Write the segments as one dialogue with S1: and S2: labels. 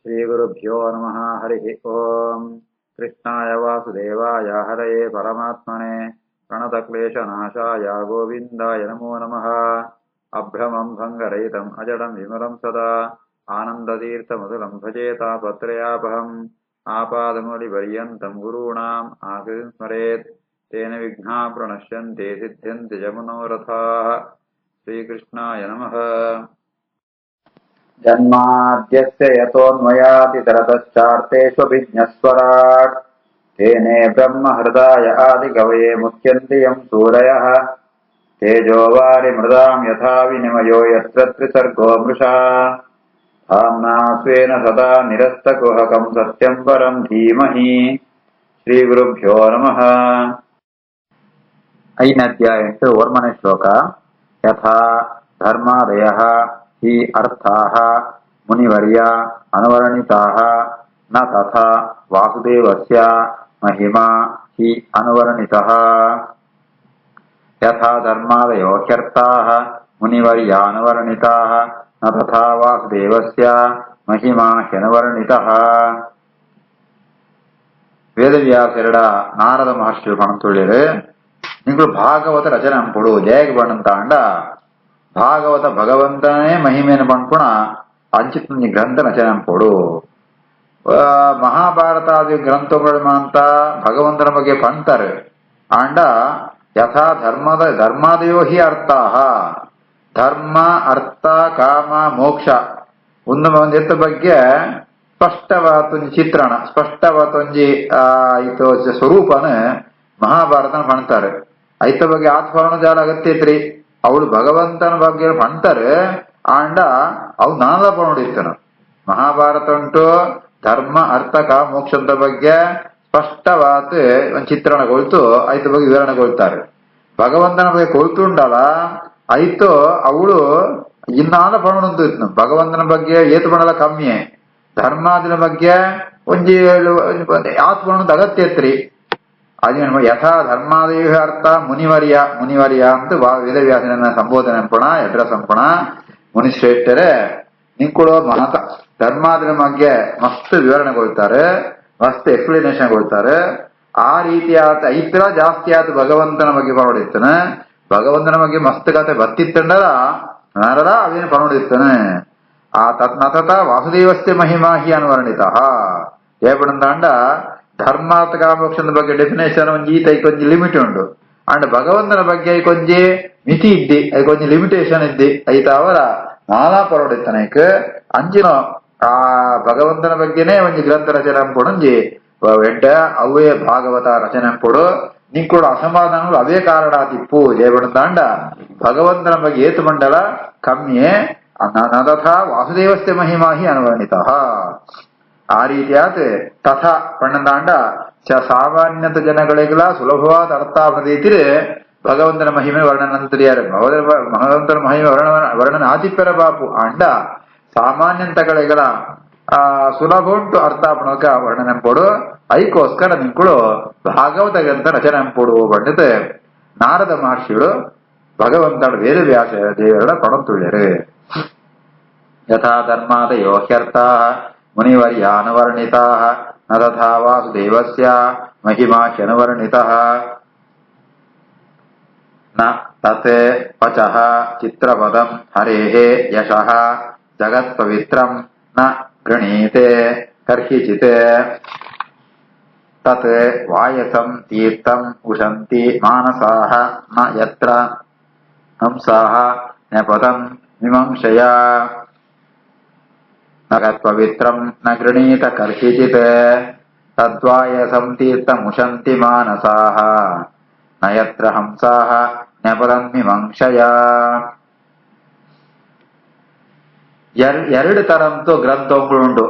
S1: श्रीगुरुभ्यो नमः। हरिः ओम्। कृष्णाय वासुदेवाय हरये परमात्मने प्रणतक्लेशनाशाय गोविन्दाय नमो नमः। अभ्रमं भङ्गरहितम् अजडं विमलं सदा आनन्दतीर्थमधुरं भजे तापत्रयापहम्। आपादमौलिपर्यन्तं गुरूणाम् आकृतिं स्मरेत् तेन विघ्नाः प्रणश्यन्ते सिद्ध्यन्ति च मनोरथाः। श्रीकृष्णाय नमः। जन्माद्यस्य यतोऽन्वयादितरतश्चार्तेष्वभिज्ञस्वराट् तेने ब्रह्महृदाय आदिकवये मुह्यन्ति यं सूरयः। तेजोवारिमृदां यथा विनिमयो यत्र त्रिसर्गो मृषा धाम्ना स्वेन सदा निरस्तकुहकं सत्यं परं धीमहि। श्रीगुरुभ्यो नमः। ऐनद्याय वर्मणे श्लोक यथा धर्मादयः हि अर्थाः मुनिवर्या अनुवर्णिताः न तथा वासुदेवस्य महिमा हि अनुवर्णितः। यथा धर्मादयो ह्यर्थाः मुनिवर्या अनुवर्णिताः न तथा वासुदेवस्य महिमा ह्यनुवर्णितः. ವೇದವ್ಯಾಸರ ನಾರದ ಮಹರ್ಷಿಗಳು ಪಣತುಳ್ಳಿರು ನೀವು ಭಾಗವತ ರಚನೆ ಪಡು ಜಯಗೆ ಬಣ್ಣಂತಾಂಡ ಭಾಗವತ ಭಗವಂತನೇ ಮಹಿಮೆಯನ್ನು ಪಣ್ಪುಣ ಅಂಚಿತ್ ಗ್ರಂಥ ರಚನೆ ಪಡು ಮಹಾಭಾರತಾದಿ ಗ್ರಂಥಗಳು ಅಂತ ಭಗವಂತನ ಬಗ್ಗೆ ಪಣ್ತಾರೆ ಆಂಡ ಯಥಾ ಧರ್ಮಾದಯೋ ಹಿ ಅರ್ಥಾಹ ಧರ್ಮ ಅರ್ಥ ಕಾಮ ಮೋಕ್ಷ ಒಂದು ಎತ್ತ ಬಗ್ಗೆ ಸ್ಪಷ್ಟವಾದ ಚಿತ್ರಣ ಸ್ಪಷ್ಟವಾದ ಇದು ಸ್ವರೂಪನ ಮಹಾಭಾರತನ ಪಣ್ತಾರೆ ಐತ ಬಗ್ಗೆ ಆತ್ಮರಣ ಜಾಲ ಅಗತ್ಯ ಐತ್ರಿ ಅವಳು ಭಗವಂತನ ಬಗ್ಗೆ ಪಣ್ತಾರೆ ಆಂಡ ಅವು ನಾನದ ಪಣೋಡಿರ್ತಾನ ಮಹಾಭಾರತ ಉಂಟು ಧರ್ಮ ಅರ್ಥ ಕಾಮ ಮೋಕ್ಷದ ಬಗ್ಗೆ ಸ್ಪಷ್ಟವಾದ ಒಂದು ಚಿತ್ರಣಗೊಳ್ತು ಐತ ಬಗ್ಗೆ ವಿವರಣೆಗೊಳ್ತಾರೆ. ಭಗವಂತನ ಬಗ್ಗೆ ಕೊಳ್ತುಂಡಲ್ಲ ಐತು ಅವಳು ಇನ್ನಾದ ಪಣೋಡು ಭಗವಂತನ ಬಗ್ಗೆ ಏತು ಪಣಲ್ಲ ಕಮ್ಮಿಯೇ ಧರ್ಮಾದಿನ ಬಗ್ಗೆ ಒಂಜಿ ಆತ್ಮನದ ಅಗತ್ಯ ಐತ್ರಿ ಅದೇನು ಯಥಾ ಧರ್ಮಾದಯ ಅರ್ಥ ಮುನಿವರ್ಯ ಅಂತ ವೇದವ್ಯಾಸನ ಸಂಬೋಧನೆ ಪುಣ ಎಡ್ರ ಸಂಪುಣ ಮುನಿಶ್ರೇಷ್ಠರೇ ನಿಂಕುಳು ಮಹತ ಧರ್ಮಾದಿನ ಬಗ್ಗೆ ಮಸ್ತ್ ವಿವರಣೆಗೊಳ್ತಾರೆ ಮಸ್ತ್ ಎಕ್ಸ್ಪ್ಲನೇಷನ್ಗೊಳ್ತಾರೆ. ಆ ರೀತಿಯಾದ ಐತ್ರ ಜಾಸ್ತಿ ಆದ ಭಗವಂತನ ಬಗ್ಗೆ ಪರವಡಿರ್ತಾನೆ ಭಗವಂತನ ಬಗ್ಗೆ ಮಸ್ತ್ ಕತೆ ಬತ್ತಿತ್ತಂಡರ ನಾರದ ಅವೇನು ಪರವಡಿರ್ತಾನೆ. ಆ ತತ್ನತತ ವಾಸುದೇವಸ್ಯ ಮಹಿಮಾ ಹಿ ಅನುವರ್ಣಿತ ಏಪಡಂತಾಂಡ ಧರ್ಮಾರ್ಥ ಕಾಮೋಕ್ಷದ ಬಗ್ಗೆ ಡೆಫಿನೇಷನ್ ಒಂಜಿ ಈತ ಕೊಂಚ ಲಿಮಿಟ್ ಉಂಟು ಅಂಡ್ ಭಗವಂತನ ಬಗ್ಗೆ ಕೊಂಚ ಮಿತಿ ಇದ್ದಿ ಕೊಂಚ ಲಿಮಿಟೇಷನ್ ಇದ್ದಿ ಐತ ಅವರ ನಾನಾ ಪರವಡಿತ್ತಾನೈಕ್ ಅಂಚಿನ ಆ ಭಗವಂತನ ಬಗ್ಗೆನೇ ಒಂಜಿ ಗ್ರಂಥ ರಚನೆ ಪೊಡಂಜಿ ಎಡ್ಡ ಅವೇ ಭಾಗವತ ರಚನೆ ಪೊಡು ನಿಂಕುಡು ಅಸಮಾಧಾನಗಳು ಅವೇ ಕಾರಣ ತಿಪ್ಪು ಜಯಪಡಂತಾಂಡ ಭಗವಂತನ ಬಗ್ಗೆ ಏತು ಮಂಡಲ ಕಮ್ಮಿಯೇ ನತಥಾ ವಾಸುದೇವಸ್ಯ ಮಹಿಮಾ ಹಿ ಅನುವರ್ಣಿತ. ಆ ರೀತಿಯಾದ ತಥಾ ಪಣ್ಣದಾಂಡ ಸಾಮಾನ್ಯತ ಜನಗಳಿಗೆಲ್ಲ ಸುಲಭವಾದ ಅರ್ಥ ಆಗದೈತಿರೆ ಭಗವಂತನ ಮಹಿಮೆ ವರ್ಣನಂತರಿಯಾರ ಭಗವಂತನ ಮಹಿಮೆ ವರ್ಣನ ಆದಿಪ್ಯರ ಬಾಪು ಆಂಡ ಸಾಮಾನ್ಯಂತಗಳಿಗೆಲ್ಲ ಸುಲಭ ಉಂಟು ಅರ್ಥ ಪಣಕ ವರ್ಣನೆ ಪಡು ಐಕೋಸ್ಕರ ನಿಂಕುಳು ಭಾಗವತ ಗ್ರಂಥ ರಚನೆ ಪಡು ಪಂಡಿತ ನಾರದ ಮಹರ್ಷಿಗಳು ಭಗವಂತನ ವೇದವ್ಯಾಸ ದೇವರ ಪಣತುಳ್ಳ್ಯರು. ಯಥಾ ಧರ್ಮಾದಯೋ ಹ್ಯರ್ಥಾಃ ಮುನಿವರ್ಯಾ ಅನುವರ್ಣಿತಾಃ ನ ತಥಾ ವಾಸುದೇವಸ್ಯ ಮಹಿಮಾ ಹ್ಯನುವರ್ಣಿತಃ. ನ ತತ್ ವಚಃ ಚಿತ್ರಪದಂ ಹರೇಃ ಯಶಃ ಜಗತ್ಪವಿತ್ರಂ ನ ಗೃಣೀತೆ ಕರ್ಹಿಚಿತ್. ತತ್ ವಾಯಸಂ ತೀರ್ಥಂ ಉಶಂತಿ ಮಾನಸಾಃ ನ ಯತ್ರ ಹಂಸಾಃ ನ್ಯಪತಂ ಮೀಮಾಂಸಯಾ ಜಗತ್ಪವಿತ್ರಂ ನ ಗೃಣೀತ ಕರ್ಹಿಚಿತ್. ತದ್ವಾಯಸಂ ತೀರ್ಥಮುಶಂತಿ ಮಾನಸಾಃ ನ ಯತ್ರ ಹಂಸಾಃ ನ್ಯಪತಂ ಮೀಮಾಂಸಯಾ. ಎರಡು ತರಂತೂ ಗ್ರಂಥಗಳುಂಟು.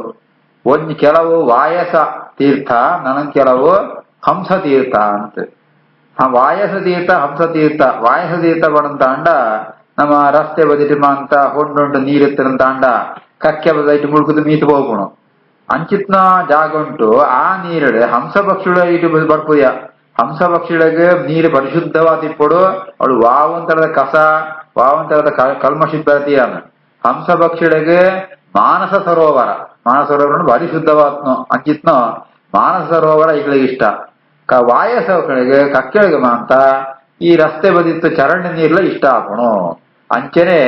S1: ಒಂದ್ ಕೆಲವು ವಾಯಸ ತೀರ್ಥ ನನಗ್ ಕೆಲವು ಹಂಸ ತೀರ್ಥ ಅಂತ. ವಾಯಸ ತೀರ್ಥ ಹಂಸ ತೀರ್ಥ ವಾಯಸ ತೀರ್ಥ ಬಣಂತಾಂಡ ನಮ್ಮ ರಸ್ತೆ ಬದಿಟ್ಟು ಅಂತ ಹೊಂಡುಂಟು ನೀರಿತ್ತಂತಾಂಡ ಕಕ್ಕೆ ಬದೈಟ್ ಮುಳುಕುದು ಮೀತು ಹೋಗ್ಕೊಣು ಅಂಚಿತ್ನ ಜಾಗ ಉಂಟು. ಆ ನೀರಡೆ ಹಂಸ ಪಕ್ಷಿಗಳ ಇಟ್ಟು ಬರ್ಪುಯ ಹಂಸ ಪಕ್ಷಿಗಳಿಗೆ ನೀರು ಪರಿಶುದ್ಧವಾದ ಇಪ್ಪಡು ಅವಳು ವಾವಂತರದ ಕಸ ವಾವಂತರದ ಕಲ್ಮಶಿ ಬರ್ತೀಯ ಹಂಸ ಪಕ್ಷಿಗಳಿಗೆ ಮಾನಸ ಸರೋವರ ಭಾರಿ ಶುದ್ಧವಾತ್ನು ಅಂಚಿತ್ನೋ ಮಾನಸ ಸರೋವರ ಈಗಳಿಗೆ ಇಷ್ಟ ವಾಯಸ ಕಡೆಗೆ ಕಕ್ಕೆಳಿಗೆ ಮಾಂತ ಈ ರಸ್ತೆ ಬದಿತ್ತು ಚರಂಡಿ ನೀರ್ಲ ಇಷ್ಟ ಆಪಣು ಅಂಚನೆ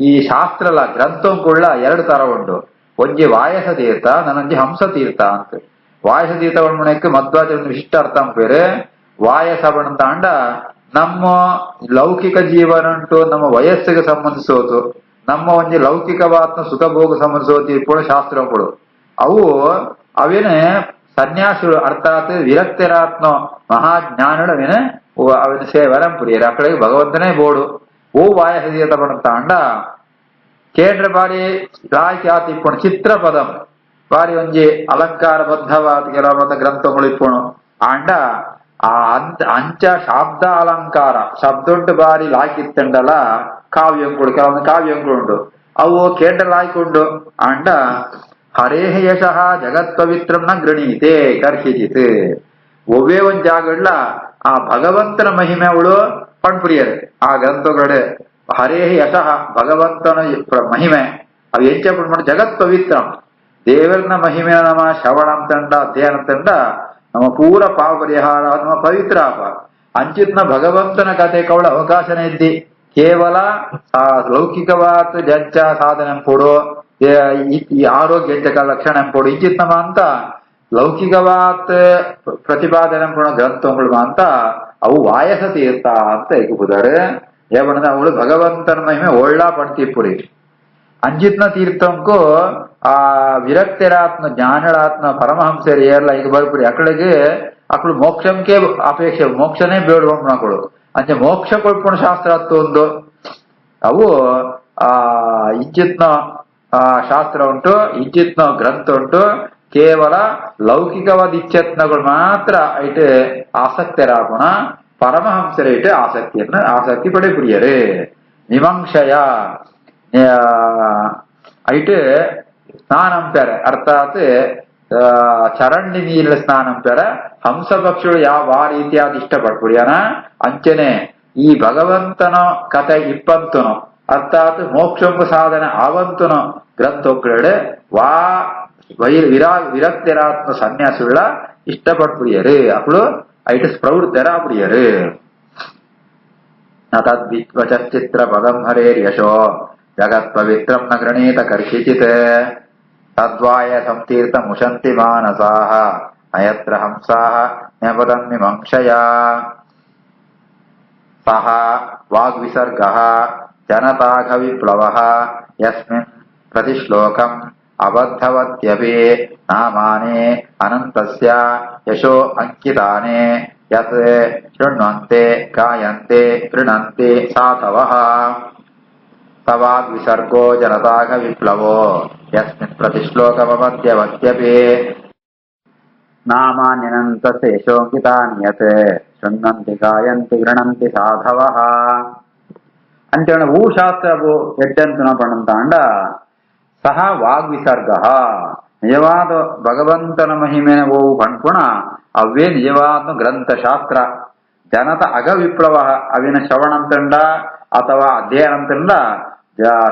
S1: ಈ ಶಾಸ್ತ್ರಲ ಗ್ರಂಥಂಕುಳ್ಳ 2 ತರ ಉಂಟು. ಒಂಜಿ ವಾಯಸ ತೀರ್ಥ ನನ್ನೊಂಜಿ ಹಂಸ ತೀರ್ಥ ಅಂತ. ವಾಯಸ ತೀರ್ಥ ಬಣ್ಮಣಕ್ಕೆ ಮಧ್ವಾಚಾರ್ಯ ವಿಶಿಷ್ಟ ಅರ್ಥ ಬೇರೆ. ವಾಯಸ ಬಣ್ಣ ಅಂಡ ನಮ್ಮ ಲೌಕಿಕ ಜೀವನ ಉಂಟು, ನಮ್ಮ ವಯಸ್ಸಿಗೆ ಸಂಬಂಧಿಸೋದು, ನಮ್ಮ ಒಂಜಿ ಲೌಕಿಕವಾದ ಸುಖ ಭೋಗ ಸಂಬಂಧಿಸೋದು ಇಪ್ಪಳು ಶಾಸ್ತ್ರಗಳು ಅವು ಅವೇನೆ ಸನ್ಯಾಸಿಗಳು ಅರ್ಥಾತ್ ವಿರಕ್ತರಾತ್ಮ ಮಹಾಜ್ಞಾನಿಗಳು ಅವೇನೆ ಅವನ ಸೇವನ ಪುರಿಯರು ಅಕ್ಕಳಿಗೆ ಭಗವಂತನೇ ಬೋಡು ಓ ವಾಯಸ ತೀರ್ಥ ಬಣ್ಣ ಅಂಡ ಕೇಂದ್ರ ಬಾರಿ ರಾಯ್ಕೆ ಆತ ಇಪ್ಪಣು ಚಿತ್ರ ಪದಂ ಬಾರಿ ಒಂಜಿ ಅಲಂಕಾರ ಬದ್ಧವಾದ ಕೆಲವೊಂದು ಗ್ರಂಥಗಳು ಇಪ್ಪಣು ಅಂಡ ಆ ಅಂಚ ಶಬ್ದ ಅಲಂಕಾರ ಶಬ್ದೊಂಟು ಬಾರಿ ಲಾಕಿತ್ತಂಡಲ ಕಾವ್ಯಂಕುಳು ಕೆಲವೊಂದು ಕಾವ್ಯಂಕುಳು ಉಂಟು ಅವು ಕೇಂದ್ರ ಲಾಯ್ಕೊಂಡು ಅಂಡ ಹರೇಹ ಯಶಃ ಜಗತ್ ಪವಿತ್ರಂನ ಗೃಣೀತೆ ಕರ್ಹಿಜಿತ್ ಒವ್ವೇ ಒಂದ್ ಜಾಗಡ್ಲ ಆ ಭಗವಂತನ ಮಹಿಮೆ ಅವಳು ಪಣ್ಪುರಿಯರು ಆ ಗ್ರಂಥಗಳೇ ಹರೇಹ ಯಶಃ ಭಗವಂತನ ಮಹಿಮೆ ಅವು ಎಂಚ ಪಣ್ಮಾಡ ಜಗತ್ ಪವಿತ್ರಂ ದೇವರನ ಮಹಿಮೆ ನಮ್ಮ ಶ್ರವಣಂ ತಂಡ ಅಧ್ಯಯನ ತಂಡ ನಮ್ಮ ಪೂರ ಪಾಪ ಪರಿಹಾರ ನಮ್ಮ ಪವಿತ್ರ ಆಪ ಅಂಚಿತ್ನ ಭಗವಂತನ ಕತೆ ಕವಳ ಅವಕಾಶನೇ ಇದ್ದಿ ಕೇವಲ ಲೌಕಿಕವಾದ ಜಂಚ ಸಾಧನೆ ಕೊಡು ಈ ಆರೋಗ್ಯ ಲಕ್ಷಣ ಕೊಡು ಇಂಚಿತ್ ನಮ್ಮ ಅಂತ ಲೌಕಿಕವಾದ ಪ್ರತಿಪಾದನೆ ಕೊಡೋ ಗ್ರಂಥಗಳು ಅಂತ ಅವು ವಾಯಸ ತೀರ್ಥ ಅಂತ ಎಗುವುದಾರೆ ಏವಣ್ಣ ಅವಳು ಭಗವಂತನ ಮಹಿಮೆ ಒಳ್ಳ ಪಡ್ತಿಪ್ಪುರಿ ಅಂಜಿತ್ನ ತೀರ್ಥಂಕು ಆ ವಿರಕ್ತರಾತ್ಮ ಜ್ಞಾನಳಾತ್ಮ ಪರಮಹಂಸರು ಏರ್ಲ ಈಗ ಬರ್ಪುರಿ ಅಕ್ಕಳಿಗೆ ಅಕ್ಕಳು ಮೋಕ್ಷಂಕೆ ಅಪೇಕ್ಷೆ ಮೋಕ್ಷನೇ ಬೇಡುವ ಮಕ್ಕಳು ಅಂಚೆ ಮೋಕ್ಷ ಕೊಳ್ಪಣ ಶಾಸ್ತ್ರ ಹತ್ತು ಒಂದು ಅವು ಇಜ್ಜಿತ್ನ ಶಾಸ್ತ್ರ ಉಂಟು ಇಜ್ಜಿತ್ನ ಗ್ರಂಥ ಉಂಟು ಕೇವಲ ಲೌಕಿಕವಾದ ಇಚ್ಛತ್ನಗಳು ಮಾತ್ರ ಐಟೆ ಆಸಕ್ತರಾಗೋಣ ಪರಮಹಂಸರ ಐಟೆ ಆಸಕ್ತಿ ಪಡೆಪುರಿಯರೇ ನಿಮಂಶಯ ಐಟೆ ಸ್ನಾನಂ ಪೆರೆ ಅರ್ಥಾತ್ ಚರಂಡಿ ನೀರಿನ ಸ್ನಾನಂ ಪೆರೆ ಹಂಸ ಪಕ್ಷಿಗಳು ಯಾವ ರೀತಿಯಾದ ಇಷ್ಟಪಡ್ಪುರಿಯನ ಅಂಚನೆ ಈ ಭಗವಂತನ ಕಥೆ ಇಪ್ಪಂತನು ಅರ್ಥಾತ್ ಮೋಕ್ಷಂಬ ಸಾಧನೆ ಆವಂತನು ಗ್ರಂಥೊಕ್ಕಡೆ ವಾ ವಿರಕ್ತಿರಾತ್ಮ ಸನ್ಯಾಸಿಗಳ ಇಷ್ಟಪಡ್ಪುರಿಯರು ಅಕ್ಕಳು ಐಟಸ್ ಪ್ರವೃತ್ತರ ಪ್ರಿಯರು ತದ್ವಿಚ್ಚಿತ್ರ ಪದಂ ಹರೇರ್ಯಶೋ ಜಗತ್ ಪವಿತ್ರಂ ನ ಗೃಣೀತ ಕರ್ಷಿಚಿತ್ ತದ್ವಾಯ ಸಂತೀರ್ಥ ಮುಷಂತಿ ಮಾನಸಾಹ ಅಯತ್ರ ಹಂಸಾಹ ನ್ಯಪದನ್ನಿಮಂಕ್ಷಯ ಸಹ ವಾಗ್ವಿಸರ್ಗಃ ಜನತಾಘ ವಿಪ್ಲವಃ ಯಸ್ಮಿನ್ ಪ್ರತಿಶ್ಲೋಕಂ ಅಬದ್ಧವತ್ಯಪಿ ನಾಮಾನಿ ಅನಂತಸ್ಯ ಯಶೋ ಅಂಕಿತಾನಿ ಯತ್ ಶೃಣ್ವಂತೆ ಗಾಯಂತೆ ಗೃಣಂತೆ ಸಾಧವಃ ತವಾಗ್ ವಿಸರ್ಗೋ ಜನತಾಘ ವಿಪ್ಲವೋ ಯಸ್ಮಿನ್ ಪ್ರತಿಶ್ಲೋಕಮಬದ್ಧವತ್ಯಪಿ ನಾಮಾನ್ಯನಂತಸ್ಯ ಯಶೋಂಕಿತಾನಿ ಯತ್ ಶೃಣ್ವಂತಿ ಗಾಯಂತಿ ಗೃಣಂತಿ ಸಾಧವಃ ಅಂತೇಳಿ ಹೂ ಶಾಸ್ತ್ರವು ಎಡ್ಡಂತನ ಪಣಂತಾಂಡ ಸಹ ವಾಗ್ವಿಸರ್ಗ ನಿಜವಾದ ಭಗವಂತನ ಮಹಿಮೆನ ಓವು ಪಣ್ಪುಣ ಅವೇ ನಿಜವಾದ ಗ್ರಂಥಶಾಸ್ತ್ರ ಜನತ ಅಗ ವಿಪ್ಲವ ಅವಿನ ಶ್ರವಣಂತಂಡ ಅಥವಾ ಅಧ್ಯಯನಂತಂಡ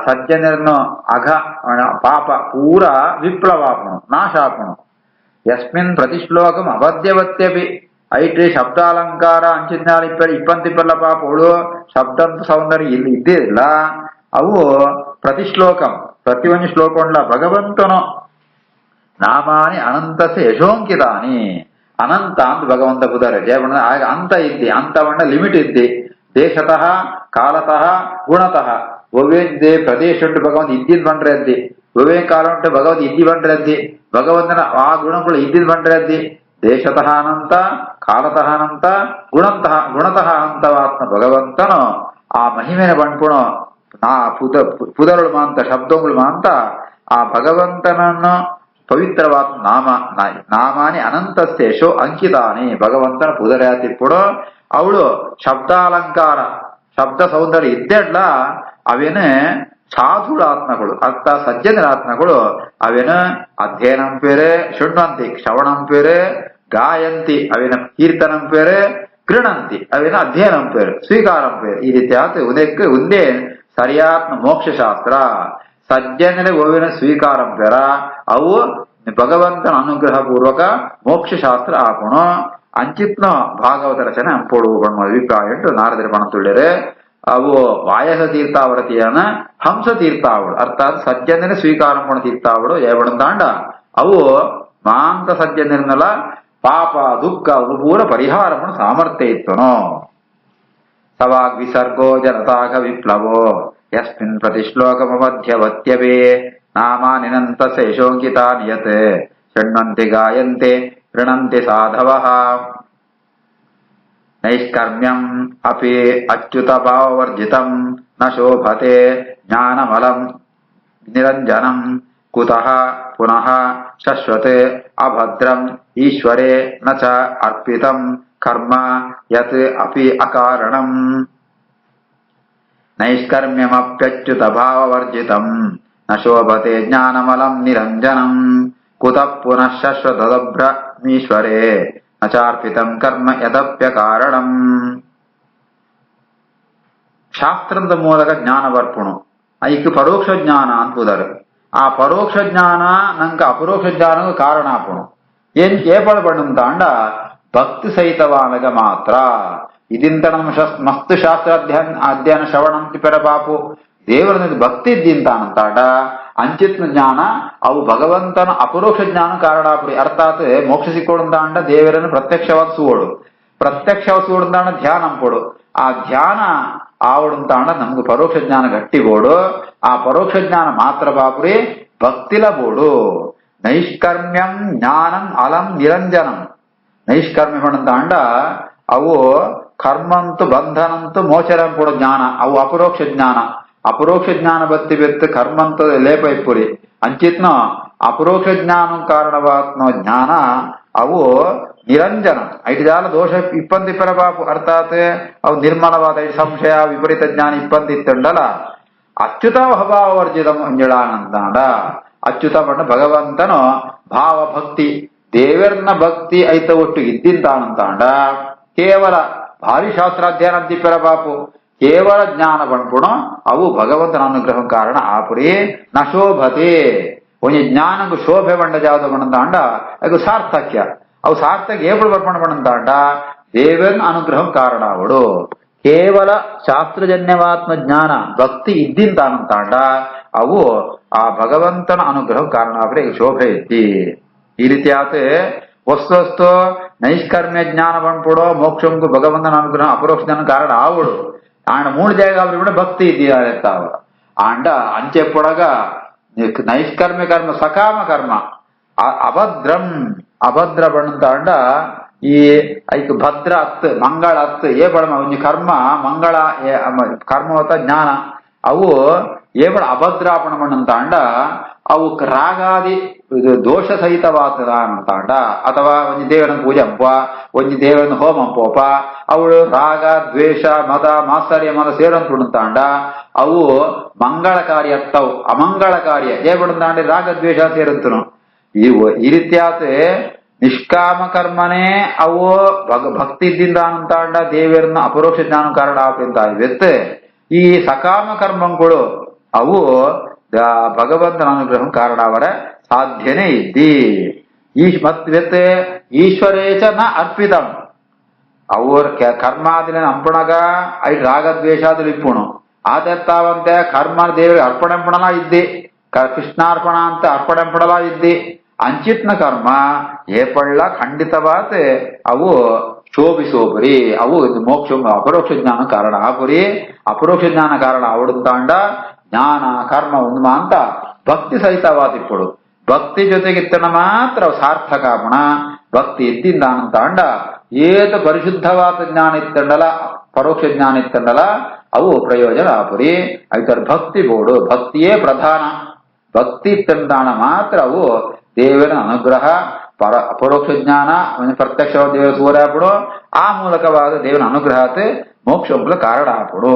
S1: ಸಜ್ಜನರನ್ನು ಅಘ ಪಾಪ ಪೂರ ವಿಪ್ಲವಾಪಣು ನಾಶಾಪಣು ಯಸ್ಮಿನ್ ಪ್ರತಿಶ್ಲೋಕಂ ಅಬದ್ಧವತ್ಯಪಿ ಐಟ್ರಿ ಶಬ್ದಾಲಂಕಾರ ಅಂಚಿನಾಲ್ ಇಪ್ಪಂತಿಪ್ಪಲ್ಲ ಪಾಪಗಳು ಶಬ್ದಂತ ಸೌಂದರ್ಯ ಇಲ್ಲಿ ಇದ್ದೇ ಇಲ್ಲ ಅವು ಪ್ರತಿಶ್ಲೋಕಂ ಪ್ರತಿಯೊಂದು ಶ್ಲೋಕ ಉಂಡ್ಲ ಭಗವಂತನು ನಾಮಾನಿ ಅನಂತಸೆ ಯಶೋಂಕಿತಾನಿ ಅನಂತ ಅಂತ ಭಗವಂತ ಬುಧಾರೆ ಜಯಬಣ್ಣ ಆಗ ಅಂತ ಇದ್ದಿ ಅಂತ ಬಣ್ಣ ಲಿಮಿಟ್ ಇದ್ದಿ ದೇಶತಃ ಕಾಲತಃ ಗುಣತಃ ಒವ್ವೇ ಪ್ರದೇಶ ಉಂಟು ಭಗವಂತ ಇದ್ದಿದ್ ಬಂಡ್ರೆ ಅದ್ದಿ ಒವ್ವೇ ಕಾಲ ಉಂಟು ಭಗವಂತ ಇದ್ದಿ ಬಂಡ್ರೆ ಅದ್ದಿ ಭಗವಂತನ ಆ ಗುಣಗಳು ಇದ್ದಿದ್ ಬಂಡ್ರೆ ಅದ್ದಿ ದೇಶತಃ ಅನಂತ ಕಾಲತಃ ಅನಂತ ಗುಣತಃ ಅಂತವಾತ್ಮ ಭಗವಂತನು ಆ ಮಹಿಮೆನ ಬಂಡ್ಪುಣು ಪುದರುಳು ಮಾಂತ ಶಬ್ದಗಳು ಮಾಂತ ಆ ಭಗವಂತನನ್ನು ಪವಿತ್ರವಾದ ನಾಮಾನಿ ಅನಂತಸ್ಯೇಶೋ ಅಂಕಿತಾನಿ ಭಗವಂತನ ಪುದರ್ಯಾತಿಪ್ಪುಡು ಅವಳು ಶಬ್ದಾಲಂಕಾರ ಶಬ್ದ ಸೌಂದರ್ಯ ಇದ್ದೆಡ್ಲ ಅವೇನೆ ಸಾಧುಳಾತ್ಮಗಳು ಅರ್ಥ ಸಜ್ಜನರಾತ್ಮಗಳು ಅವೇನ ಅಧ್ಯಯನಂ ಪೇರೆ ಶೃಣ್ವಂತಿ ಶ್ರವಣಂ ಪೇರೆ ಗಾಯಂತಿ ಅವೇನ ಕೀರ್ತನಂ ಪೇರೆ ಗೃಣಂತಿ ಅವೇನ ಅಧ್ಯಯನಂ ಪೇರೆ ಸ್ವೀಕಾರಂ ಪೇರೆ ಈ ರೀತಿ ಆತ ಉದಕ್ಕೆ ಒಂದೇ ಸರಿಯಾತ್ಮ ಮೋಕ್ಷ ಶಾಸ್ತ್ರ ಸಜ್ಜನರ ಗೋವಿನ ಸ್ವೀಕಾರಂ ಪೆರ ಅವು ಭಗವಂತನ ಅನುಗ್ರಹ ಪೂರ್ವಕ ಮೋಕ್ಷ ಶಾಸ್ತ್ರ ಆಪಣು ಅಂಚಿತ್ನ ಭಾಗವತ ರಚನೆ ಅಂಪೋಡು ಬಣ್ಣ ಅಭಿಪ್ರಾಯ ನಾರದರ ಬಣ ತುಳ್ಳಿರೆ ಅವು ವಾಯಸ ತೀರ್ಥಾವರತಿಯನ ಹಂಸ ತೀರ್ಥಾವಳು ಅರ್ಥಾತ್ ಸಜ್ಜನರ ಸ್ವೀಕಾರಂ ಪಣ ತೀರ್ಥಾವಳು ಏವಣಂತಾಂಡ ಅವು ಮಾಂತ ಸಜ್ಜನರನ್ನೆಲ್ಲ ಪಾಪ ದುಃಖ ಪೂರ ಪರಿಹಾರ ಪಣ ಸಾಮರ್ಥ್ಯ ಇತ್ತನೋ ಸವಾಗ್ ವಿಸರ್ಗೋ ಜನತಾಗ ವಿಪ್ಲವೋ ಯಸ್ಮಿನ್ ಪ್ರತಿಶ್ಲೋಕಮಧ್ಯವತ್ಯವೇ ನಾಮಾನಿನಂತ ಶೇಷೋಂಕಿತಾ ನಿಯತ್ ಶೃಣ್ವಂತಿ ಗಾಯಂತೆ ಗೃಣಂತಿ ಸಾಧವಃ ನೈಷ್ಕರ್ಮ್ಯಂ ಅಪಿ ಅಚ್ಯುತ ಭಾವವರ್ಜಿತಂ ನ ಶೋಭತೆ ಜ್ಞಾನಮಲಂ ನಿರಂಜನಂ ಕುತಃ ಪುನಃ ಶಶ್ವತೆ ಅಭದ್ರಂ ಈಶ್ವರೇ ನ ಚ ಅರ್ಪಿತಂ ಕರ್ಮ ಯತ್ ಅಪಿ ಅಕಾರಣಂ ನೈಷ್ಕರ್ಮ್ಯಮಪ್ಯಚ್ಯುತ ಭಾವವರ್ಜಿತಂ ನ ಶೋಭತೆ ಜ್ಞಾನಮಲಂ ನಿರಂಜನಂ ಕುತಃ ಪುನಃ ಶಶ್ವತದಭ್ರಮೀಶ್ವರೇ ನ ಚಾರ್ಪಿತಂ ಕರ್ಮ ಯದಪ್ಯಕಾರಣಂ ಶಾಸ್ತ್ರದ ಮೂಲಕ ಜ್ಞಾನ ಬರ್ಪುಣು ಐಕ್ ಪರೋಕ್ಷ ಜ್ಞಾನ ಅಂತುದರ್ ಆ ಪರೋಕ್ಷ ಜ್ಞಾನ ನಂಗೆ ಅಪರೋಕ್ಷ ಜ್ಞಾನಕ್ಕೆ ಕಾರಣ ಆಪುಣು ಏನ್ ಏಪಳ ಪಣ್ಣಂತ ಅಂಡ ಭಕ್ತಿ ಸಹಿತವಾನಗ ಮಾತ್ರ ಇದಿಂತ ನಮ್ಮ ಮಸ್ತ್ ಶಾಸ್ತ್ರ ಅಧ್ಯಯನ ಶ್ರವಣಂತಿ ಪೆರ ಪಾಪು ದೇವರ ಭಕ್ತಿ ಇದ್ದಿಂತಾನಂತಾಡ ಅಂಚಿತ್ನ ಜ್ಞಾನ ಅವು ಭಗವಂತನ ಅಪರೋಕ್ಷ ಜ್ಞಾನ ಕಾರಣಾಪುರಿ ಅರ್ಥಾತ್ ಮೋಕ್ಷ ಸಿಕ್ಕೋಡಂತಾಂಡ ದೇವರನ್ನು ಪ್ರತ್ಯಕ್ಷವಾಗಿ ಸುವೋಡು ಪ್ರತ್ಯಕ್ಷವಾಗಿ ಸುವೋಡಂತಾಂಡ ಧ್ಯಾನ ಅಂಪೋಡು ಆ ಧ್ಯಾನ ಆವಡಂತಾಂಡ ನಮ್ಗೆ ಪರೋಕ್ಷ ಜ್ಞಾನ ಗಟ್ಟಿಬೋಡು ಆ ಪರೋಕ್ಷ ಜ್ಞಾನ ಮಾತ್ರ ಬಾಪುರಿ ಭಕ್ತಿಲ ಬೋಡು ನೈಷ್ಕರ್ಮ್ಯಂ ಜ್ಞಾನಂ ಅಲಂ ನಿರಂಜನಂ ನೈಷ್ಕರ್ಮ್ಯ ಪಣಂತಾಂಡ ಅವು ಕರ್ಮಂತು ಬಂಧನಂತು ಮೋಚರಂ ಕೂಡ ಜ್ಞಾನ ಅವು ಅಪರೋಕ್ಷ ಜ್ಞಾನ ಅಪರೋಕ್ಷ ಜ್ಞಾನ ಬತ್ತಿ ಬೆತ್ತು ಕರ್ಮಂತ ಲೇಪ ಇಪ್ಪುರಿ ಅಂಚಿತ್ನ ಅಪರೋಕ್ಷ ಜ್ಞಾನ ಕಾರಣವಾತ್ನೋ ಜ್ಞಾನ ಅವು ನಿರಂಜನ ಐದು ಜಾಲ ದೋಷ ಇಪ್ಪಂದಿ ಪರ ಬಾಪು ಅರ್ಥಾತ್ ಅವು ನಿರ್ಮಲವಾದ ಸಂಶಯ ವಿಪರೀತ ಜ್ಞಾನ ಇಪ್ಪಂದಿ ಇತ್ತಂಡಲ್ಲ ಅಚ್ಯುತ ಸ್ವಭಾವವರ್ಜಿತ ಅಂಜಳಾನಂದಾಡ ಅಚ್ಯುತ ಪಂಡ ಭಗವಂತನು ಭಾವ ಭಕ್ತಿ ದೇವರನ್ನ ಭಕ್ತಿ ಐತ ಒಟ್ಟು ಇದ್ದಿಂತಾನಂತಾಂಡ ಕೇವಲ ಭಾರಿ ಶಾಸ್ತ್ರಾಧ್ಯಯನ ಅಂತಿಪ್ಪರ ಬಾಪು ಕೇವಲ ಜ್ಞಾನ ಬಂದ್ಬಿಡು ಅವು ಭಗವಂತನ ಅನುಗ್ರಹ ಕಾರಣ ಆಪುರಿ ನ ಶೋಭತೆ ಒಂಜಿ ಜ್ಞಾನಗೂ ಶೋಭೆ ಬಂಡ ಜಾವ್ದು ಬಣ್ಣಂತಾಂಡ ಅದು ಸಾರ್ಥಕ್ಯ ಅವು ಸಾರ್ಥಕ್ಯ ಏಪಳು ಬರ್ಪಣ ಬಣ್ಣಂತಾಂಡ ದೇವನ ಅನುಗ್ರಹ ಕಾರಣ ಅವಡು ಕೇವಲ ಶಾಸ್ತ್ರಜನ್ಯವಾತ್ಮ ಜ್ಞಾನ ಭಕ್ತಿ ಇದ್ದಿಂತಾನಂತಾಂಡ ಅವು ಆ ಭಗವಂತನ ಅನುಗ್ರಹ ಕಾರಣ ಆಪುರಿ ಶೋಭೆ ಇತ್ತಿ ಈ ರೀತಿ ಆತ ವಸ್ತು ನೈಷ್ಕರ್ಮ್ಯ ಜ್ಞಾನ ಬಂದ್ಬಿಡೋ ಮೋಕ್ಷಂಗೂ ಭಗವಂತನ ಅನುಗ್ರಹ ಅಪರೋಕ್ಷ ಜ್ಞಾನ ಕಾರಣ ಆವಡು ಆಂಡ ಮೂರು ಜಾಗ ಅವ್ರಿಗೆ ಭಕ್ತಿ ಇದ್ದಾವ ಆಂಡ ಅಂಚೆ ಪೊಡಗ ನೈಷ್ಕರ್ಮ್ಯ ಕರ್ಮ ಸಕಾಮ ಕರ್ಮ ಅಭದ್ರಂ ಅಭದ್ರ ಬಣ್ಣಂತಾಂಡ ಈ ಐಕ್ ಭದ್ರ ಹತ್ತು ಮಂಗಳ ಹತ್ತು ಏ ಬಡ ಒಂಜಿ ಕರ್ಮ ಮಂಗಳ ಕರ್ಮವತ ಜ್ಞಾನ ಅವು ಏಬಳ ಅಭದ್ರಾಪಣ ಬಣ್ಣಂತಾಂಡ ಅವು ರಾಗಾದಿ ಇದು ದೋಷ ಸಹಿತವಾದ ಅಂತಾಂಡ ಅಥವಾ ಒಂಜಿ ದೇವರನ್ನ ಪೂಜಂಪ ಒಂಜಿ ದೇವರನ್ನ ಹೋಮಂಪೋಪ ಅವಳು ರಾಗ ದ್ವೇಷ ಮದ ಮಾತ್ಸರ್ಯ ಮದ ಸೇರಂತುಂತಾಂಡ ಅವು ಮಂಗಳಕಾರಿ ಅತ್ತವು ಅಮಂಗಳಕಾರಿಯ ಏಬಡಂತಾಂಡ ರಾಗ ದ್ವೇಷ ಸೇರಂತನು ಈ ರೀತಿಯಾತ ನಿಷ್ಕಾಮ ಕರ್ಮನೇ ಅವು ಭಕ್ತಿ ಇದ್ದಿಂದ ಅಂತಾಂಡ ದೇವರನ್ನ ಅಪರೋಕ್ಷ ಜ್ಞಾನ ಕಾರಣ ಅಂತ ಇವೆತ್ತೆ ಈ ಸಕಾಮ ಕರ್ಮಗಳು ಅವು ಭಗವಂತನ ಅನುಗ್ರಹ ಕಾರಣ ಅವರ ಸಾಧ್ಯನೇ ಇದ್ದಿ ಈ ಮತ್ತೆ ಈಶ್ವರೇಚ ನ ಅರ್ಪಿತಂ ಅವ್ರ ಕರ್ಮಾದಿನ ಅಂಪಣಗ ಐದು ರಾಗದ್ವೇಷಾదులు ಇಪ್ಪುಣು ಆದರ್ತಾವಂತೆ ಕರ್ಮ ದೇವರಿಗೆ ಅರ್ಪಣೆಂಪಣಲ ಇದ್ದಿ ಕೃಷ್ಣಾರ್ಪಣ ಅಂತ ಅರ್ಪಣೆಂಪಣಲ ಇದ್ದಿ ಅಂಚಿತ್ನ ಕರ್ಮ ಏಪಳ್ಳ ಖಂಡಿತವಾದ ಅವು ಶೋಭಿಸೋಪುರಿ ಅವು ಮೋಕ್ಷ ಅಪರೋಕ್ಷ ಜ್ಞಾನ ಕಾರಣ ಆಪುರಿ ಅಪರೋಕ್ಷ ಜ್ಞಾನ ಕಾರಣ ಅವಡುತ್ತಾಂಡ ಜ್ಞಾನ ಕರ್ಮ ಒಂದು ಅಂತ ಭಕ್ತಿ ಸಹಿತವಾದಿಪ್ಪಡು ಭಕ್ತಿ ಜೊತೆಗಿತ್ತನ ಮಾತ್ರ ಸಾರ್ಥಕಾಪಣ ಭಕ್ತಿ ಇದ್ದಿಂದ ಅಂತಾಂಡ ಏತ ಪರಿಶುದ್ಧವಾದ ಜ್ಞಾನ ಇತ್ತಂಡಲ ಪರೋಕ್ಷ ಜ್ಞಾನ ಇತ್ತಂಡಲ ಅವು ಪ್ರಯೋಜನ ಆಪುರಿ ಐತರ ಭಕ್ತಿ ಬೋಡು ಭಕ್ತಿಯೇ ಪ್ರಧಾನ ಭಕ್ತಿ ಇತ್ತಂದಾಣ ಮಾತ್ರ ಅವು ದೇವರ ಅನುಗ್ರಹ ಅಪರೋಕ್ಷ ಜ್ಞಾನ ಪ್ರತ್ಯಕ್ಷವಾದ ದೇವರ ಸೂರ್ಯ ಆಪಡು ಆ ಮೂಲಕವಾದ ದೇವನ ಅನುಗ್ರಹತೆ ಮೋಕ್ಷ ಕಾರಣ ಆಪಡು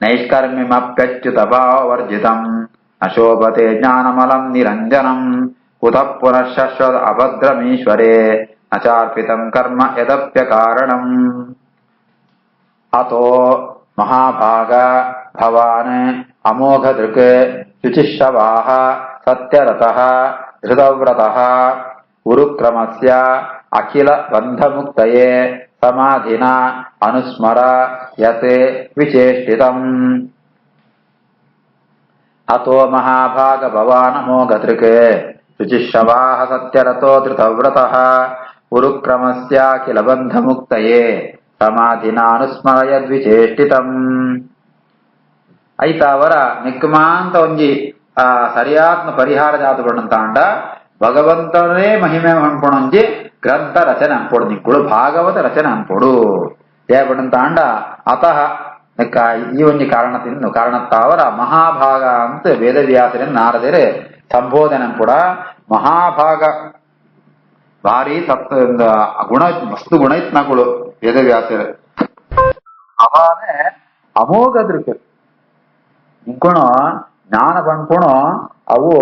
S1: ನೈಷ್ಕರ್ಮ್ಯಮಪ್ಯಚ್ಯುತ ಭಾವವರ್ಜಿತಂ ಅಶೋಭತೆ ಜ್ಞಾನಮಲಂ ನಿರಂಜನಂ ಕುತಃ ಪುನಃ ಶಶ್ವತ ಅಭದ್ರಮೀಶ್ವರೇ ನಚಾರ್ಪಿತಂ ಕರ್ಮ ಯದಪ್ಯ ಕಾರಣಂ ಅತೋ ಮಹಾಭಾಗ ಭವಾನ್ ಅಮೋಘದೃಕ್ ಶುಚಿಶ್ರವಾಹ ಸತ್ಯರತಃ ಧೃತವ್ರತಃ ಉರುಕ್ರಮಸ್ಯ ಅಖಿಲ ಬಂಧಮುಕ್ತಯೇ ಸಮಾಧಿನ ಅನುಸ್ಮರ ಯತ್ ವಿಚೇಷ್ಟಿತಂ. ಅತೋ ಮಹಾಭಾಗ ಭವಾನ್ ಅಮೋಘದೃಕ್ ಶುಚಿಶ್ರವಾಹ ಸತ್ಯರತೋ ಧೃತವ್ರತಃ ಉರುಕ್ರಮಸ್ಯ ಅಖಿಲ ಬಂಧಮುಕ್ತಯೇ ಸಮಾಧಿನ ಅನುಸ್ಮರ ಯದ್ವಿಚೇಷ್ಟಿತಂ. ಐತ ಅವರ ನಿಕ್ಮಾಂತ ಒಂಜಿ ಸರಿಯಾತ್ಮ ಪರಿಹಾರ ಜಾತು ಪಡಂತಾಂಡ ಭಗವಂತನೇ ಮಹಿಮೆ ಅನ್ಪೊಣೊಂಜಿ ಗ್ರಂಥ ರಚನೆ ಅನ್ಪೊಡು ನಿಕ್ಕುಳು ಭಾಗವತ ರಚನೆ ಅನ್ಪೊಡು ಜಯ ಪಡಂತಾಂಡ ಅತಃ ಈ ಒಂಜಿ ಕಾರಣತ್ತಾವರ ಮಹಾಭಾಗ ಅಂತ ವೇದವ್ಯಾಸರನ್ನ ನಾರದರೆ ಸಂಬೋಧನೆ ಅನ್ಪುಡ ಮಹಾಭಾಗ ಭಾರಿ ಗುಣ ಮಸ್ತು ಗುಣ ಇತ್ ನಕುಳು ವೇದವ್ಯಾಸರ ಅವಾನೆ ಅಮೋಘದೃಕ್ ಇಂಕೊಣ ಜ್ಞಾನ ಪಂಪುಣ ಅವು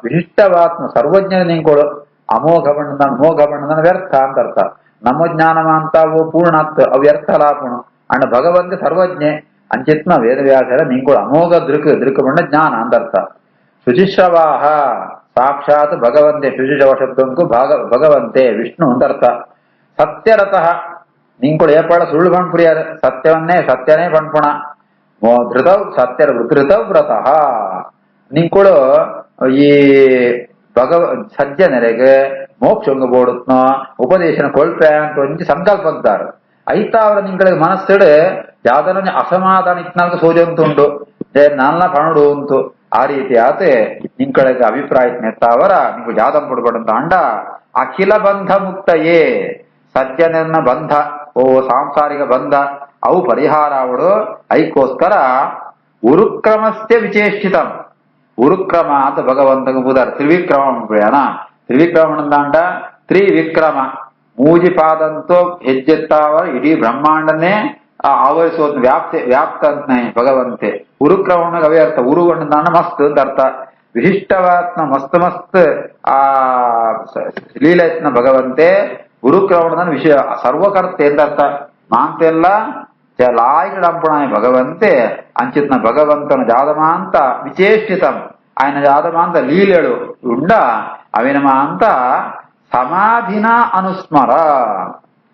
S1: ವಿಶಿಷ್ಟವಾತ್ಮ ಸರ್ವಜ್ಞ ನಿಂಕೊಳು ಅಮೋಘ ಬಣ್ಣದ ವ್ಯರ್ಥ ಅಂತ ಅರ್ಥ. ನಮ್ಮ ಜ್ಞಾನ ಅಂತ ಅವು ಪೂರ್ಣತ್ ಅವು ವ್ಯರ್ಥ ಲಾಪುಣ ಅಂಡ್ ಭಗವಂತ ಸರ್ವಜ್ಞೆ ಅಂಚಿತ್ನ ವೇದವ್ಯಾಸರ ನಿಂಕೊಳು ಅಮೋಘ ದೃಕ್ ಬಣ್ಣ ಜ್ಞಾನ ಅಂತ ಅರ್ಥ. ಶುಚಿಶ್ರವಾಹ ಸಾಕ್ಷಾತ್ ಭಗವಂತೆ ಶುಚಿಶವ ಶಬ್ದಂಕು ಭಗವಂತೆ ವಿಷ್ಣು ಅಂತ ಅರ್ಥ. ಸತ್ಯರತಃ ನಿಂಕೊಳು ಏಪಳ ಸುಳ್ಳು ಪಣ್ಪುರಿಯಾರ ಸತ್ಯನೇ ಪಣ್ಪುಣ ಧೃತವ್ರತಃ ನಿಂಕೊಳು ಈ ಸಜ್ಜನರಿಗೆ ಮೋಕ್ಷಂಗ ಬೋಡುತ್ನೋ ಉಪದೇಶನ ಕೊಳ್ಪೆ ಅಂತ ಒಂಜಿ ಸಂಕಲ್ಪ ಅಂತಾರೆ. ಐತ ಅವರ ನಿಂಗಳಿಗೆ ಮನಸ್ಸಿಡು ಯಾವ್ದನ ಅಸಮಾಧಾನ ಇತ್ನಾಲ್ಕು ಸೋಜಂತುಂಡು ನಾಲ್ನ ಪಣುಡು ಉಂಟು ಆ ರೀತಿ ಆತೆ ನಿಂಗಳಿಗೆ ಅಭಿಪ್ರಾಯ ನೆತ್ತಾವರ ನಿಂಗೆ ಜಾದಂ ಕೊಡ್ಬಾರ್ದಂತ ಅಂಡ ಅಖಿಲ ಬಂಧ ಮುಕ್ತಯೇ ಸಜ್ಜನ ಬಂಧ ಸಾಂಸಾರಿಕ ಬಂಧ ಅವು ಪರಿಹಾರ ಅವಡು ಐಕೋಸ್ಕರ ಉರುಕ್ರಮಸ್ಯ ವಿಚೇಷ್ಟಿತಂ. ಉರುಕ್ರಮ ಅಂತ ಭಗವಂತಗ ಬುಧರ್ ತ್ರಿವಿಕ್ರಮ ತ್ರಿವಿಕ್ರಮಣದಾಂಡ ತ್ರಿವಿಕ್ರಮ ಮೂಜಿಪಾದಂತೂ ಹೆಜ್ಜೆತ್ತಾವ ಇಡೀ ಬ್ರಹ್ಮಾಂಡನೇ ಆವರಿಸೋದ್ ವ್ಯಾಪ್ತ ಅಂತ ಭಗವಂತೆ. ಉರುಕ್ರಮಣ ಅವೇ ಅರ್ಥ ಉರುಗಣ್ಣದಾಂಡ ಮಸ್ತ್ ಅಂತ ಅರ್ಥ. ವಿಶಿಷ್ಟವಾತ್ಮ ಮಸ್ತ್ ಆ ಲೀಲತ್ನ ಭಗವಂತೆ ಗುರುಕ್ರಮಣದ ವಿಷಯ ಸರ್ವಕರ್ತೆ ಅಂತ ಅರ್ಥ. ಮಾಂತೆಲ್ಲ ಲಾಯ್ಕಡಂಪುಣಾಯ ಭಗವಂತೆ ಅಂಚಿತ್ನ ಭಗವಂತನ ಜಾದಮಾಂತ ವಿಚೇಷ್ಟಿತಂ ఆయన ಜಾದಮಾಂತ ಲೀಲೆಳು ಉಂಡ ಅವಿನಮಾಂತ ಸಮಾಧಿನ ಅನುಸ್ಮರ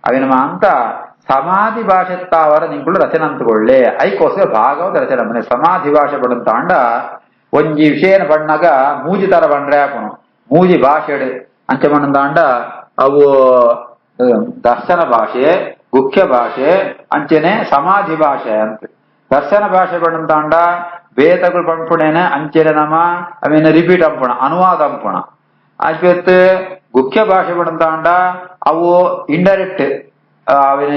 S1: ಅವಿನಮಾಂತ ಸಮಾಧಿ ಭಾಷೆತ್ತಾವರ ನಿಂಕುಳು ರಚನೆ ಅಂತಕೊಳ್ಳೆ ಐಕೋಸ್ಕರ ಭಾಗವತ ರಚನೆ ಮನೆ ಸಮಾಧಿ ಭಾಷೆ ಪಡಂತಾಂಡ ಒಂಜಿ ವಿಷಯನ ಪಣ್ಣಾಗ ಮೂಜಿ ತರ ಬಂಡ್ರೆ ಹಾಕೋಣ ಮೂಜಿ ಭಾಷೆಡು ಅಂಚೆ ಪಣ್ಣಂತಾಂಡ ಅವು ದರ್ಶನ ಭಾಷೆ ಗುಖ್ಯ ಭಾಷೆ ಅಂಚೆನೆ ಸಮಾಧಿ ಭಾಷೆ ಅಂತ. ದರ್ಶನ ಭಾಷೆ ಪಡಂತಾಂಡ ಬೇತಗಳು ಪಂಪುಣೇನೆ ಅಂಚೆನೆ ನಮ ಅವೇನ ರಿಪೀಟ್ ಅಂಪುಣ ಅನುವಾದ ಅಂಪುಣ ಆಶ್ವತ್ ಗುಖ್ಯ ಭಾಷೆ ಪಡಂತಾಂಡ ಅವು ಇಂಡೈರೆಕ್ಟ್ ಅವಿನ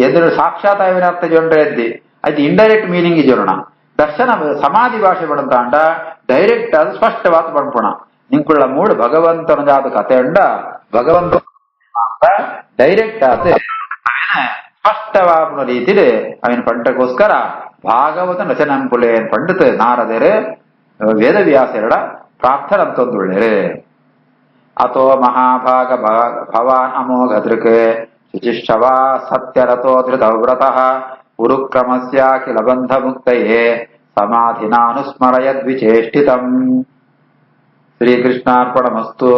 S1: ಎದುರು ಸಾಕ್ಷಾತ್ ಅವಿನ ಅರ್ಥ ಜೊಂಡ್ರೆ ಎದ್ದಿ ಅದು ಇಂಡೈರೆಕ್ಟ್ ಮೀನಿಂಗ್ ಜೋರಣ. ದರ್ಶನ ಸಮಾಧಿ ಭಾಷೆ ಪಡಂತಾಂಡ ಡೈರೆಕ್ಟ್ ಅದು ಸ್ಪಷ್ಟವಾದ ಪಂಪುಣ ನಿಂಕುಳ್ಳ ಮೂಡು ಭಗವಂತನ ಜಾತ ಕತೆ ಅಂಡ ಭಗವಂತ ಡೈರೆಕ್ಟ್ ಆತ ಸ್ಪಷ್ಟವಾದ ರೀತಿಲಿ ಅವಿನ ಪಂಟಗೋಸ್ಕರ ಭಾಗವತ ರಚನೆ ಅನ್ಪುಲೆ ಪಂಡಿತ ನಾರದರೆ ವೇದವ್ಯಾಸರಡ ಪ್ರಾರ್ಥನೆ ಅಂತೊಂದುಳ್ಳೇರೆ. ಅಥೋ ಮಹಾಭಾಗ ಭವಾನ್ ಅಮೋಘದೃಕ್ ಶುಚಿಶ್ರವಾ ಸತ್ಯರಥೋ ಧೃತವ್ರತಃ ಉರುಕ್ರಮಸ್ಯ ಕಿಲ ಬಂಧ ಮುಕ್ತಯೇ ಸಮಾಧಿನಾನುಸ್ಮರಯದ್ವಿಚೇಷ್ಟಿತಂ. ಶ್ರೀಕೃಷ್ಣಾರ್ಪಣಮಸ್ತು.